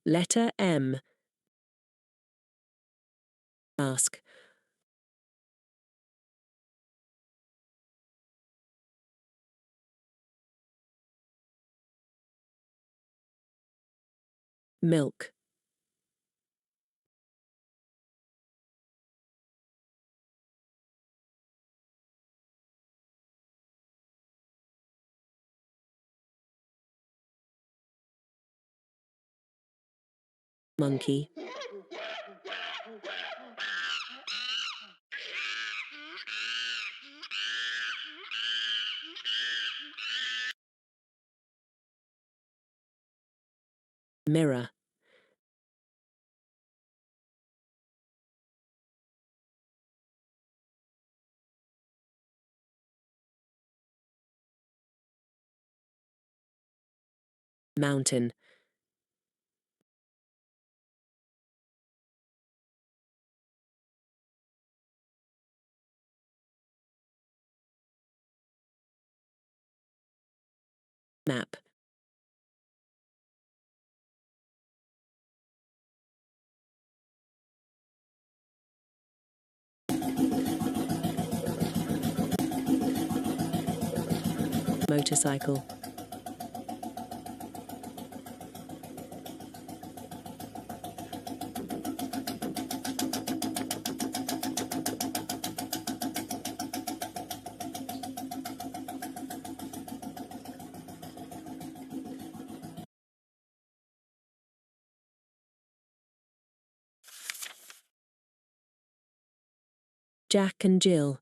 Letter M. Ask. Milk. Monkey. Mirror. Mountain. Map. Motorcycle. Jack and Jill.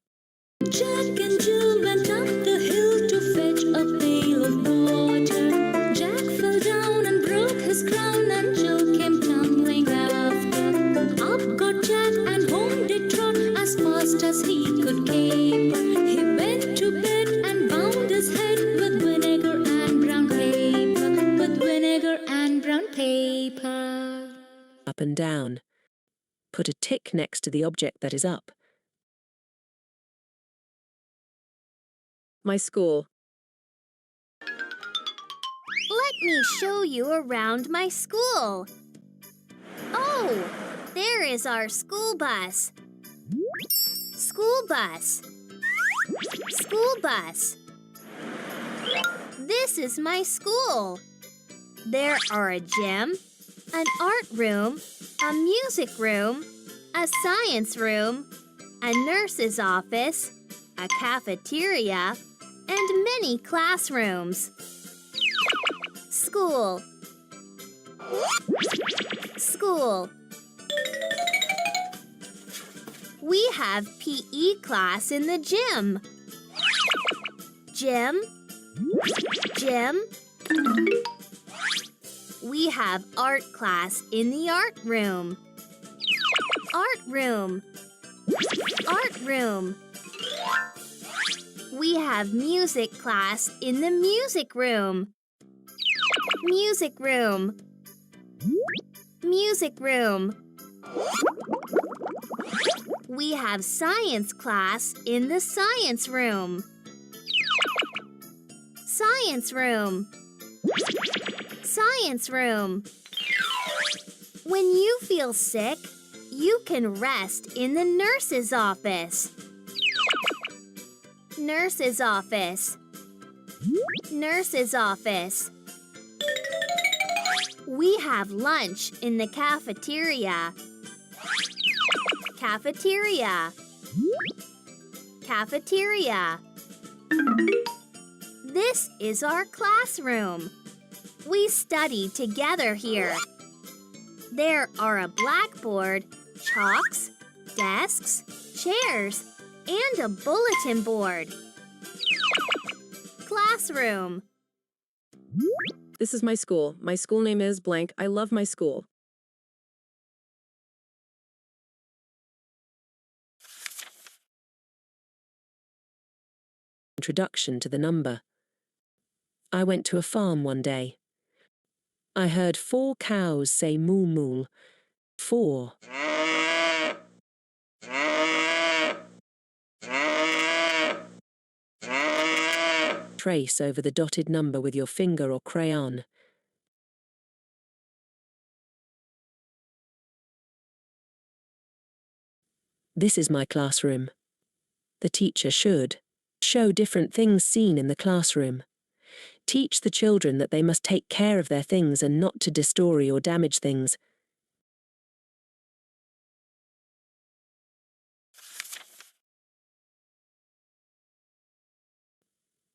Jack and Jill went up the hill to fetch a pail of water. Jack fell down and broke his crown, and Jill came tumbling after. Up got Jack and home did trot as fast as he could caper. He went to bed and bound his head with vinegar and brown paper. With vinegar and brown paper. Up and down. Put a tick next to the object that is up. My school. Let me show you around my school. Oh, there is our school bus. School bus. School bus. This is my school. There are a gym, an art room, a music room, a science room, a nurse's office, a cafeteria, and many classrooms. School. School. We have PE class in the gym. Gym. Gym. We have art class in the art room. Art room. Art room. We have music class in the music room. Music room. Music room. We have science class in the science room. Science room. Science room. When you feel sick, you can rest in the nurse's office. Nurse's office. Nurse's office. We have lunch in the cafeteria. Cafeteria. Cafeteria. This is our classroom. We study together here. There are a blackboard, chalks, desks, chairs, and a bulletin board. Classroom. This is my school. My school name is blank. I love my school. Introduction to the number. I went to a farm one day. I heard 4 cows say moo moo. 4. Trace over the dotted number with your finger or crayon. This is my classroom. The teacher should show different things seen in the classroom. Teach the children that they must take care of their things and not to destroy or damage things.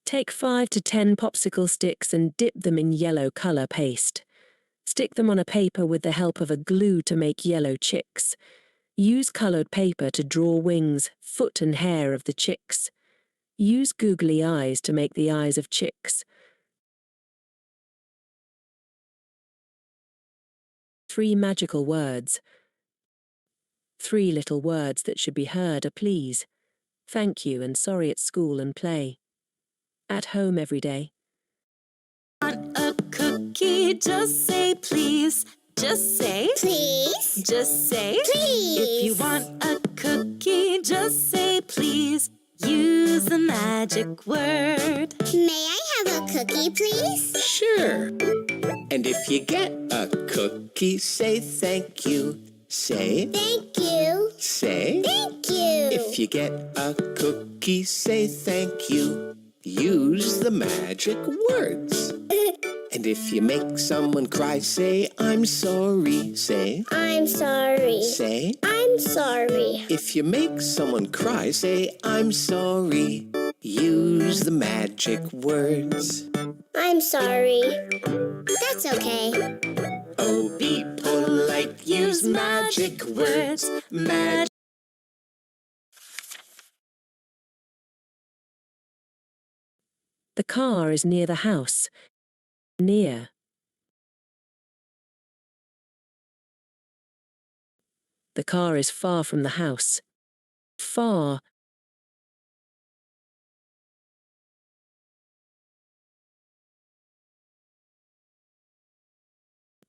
Take 5 to 10 popsicle sticks and dip them in yellow colour paste. Stick them on a paper with the help of a glue to make yellow chicks. Use coloured paper to draw wings, foot and hair of the chicks. Use googly eyes to make the eyes of chicks. 3 magical words. 3 little words that should be heard are please, thank you and sorry at school and play. At home every day. Want a cookie? Just say please. Just say Please. Just say Please. If you want a cookie, just say please. Use the magic word. May I have a cookie, please? Sure. And if you get a cookie, say thank you. Say, Thank you. say. Thank you. If you get a cookie, say thank you. Use the magic words. And if you make someone cry, say, I'm sorry. Say, I'm sorry. say. I'm sorry. If you make someone cry, say, I'm sorry. Use the magic words. I'm sorry. That's okay. Oh, be polite, use magic words. Magic. The car is near the house. Near. The car is far from the house. Far.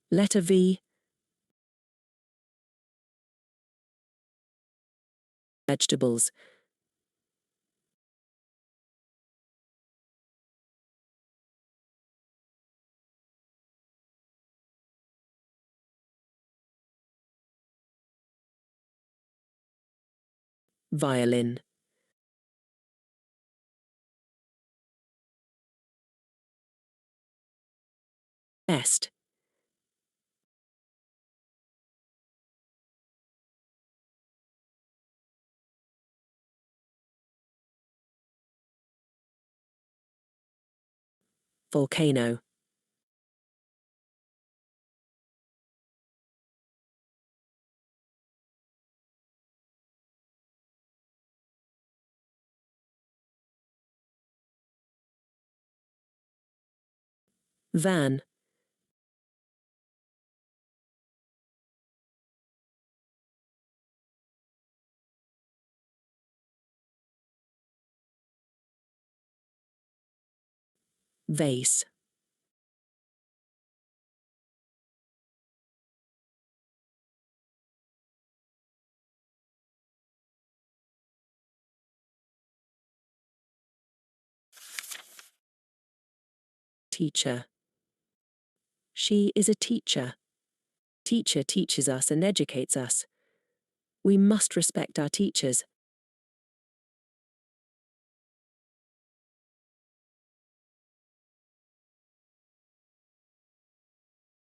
Letter V. Vegetables. Violin. Best. Volcano. Van. Vase. Teacher. She is a teacher. Teacher teaches us and educates us. We must respect our teachers.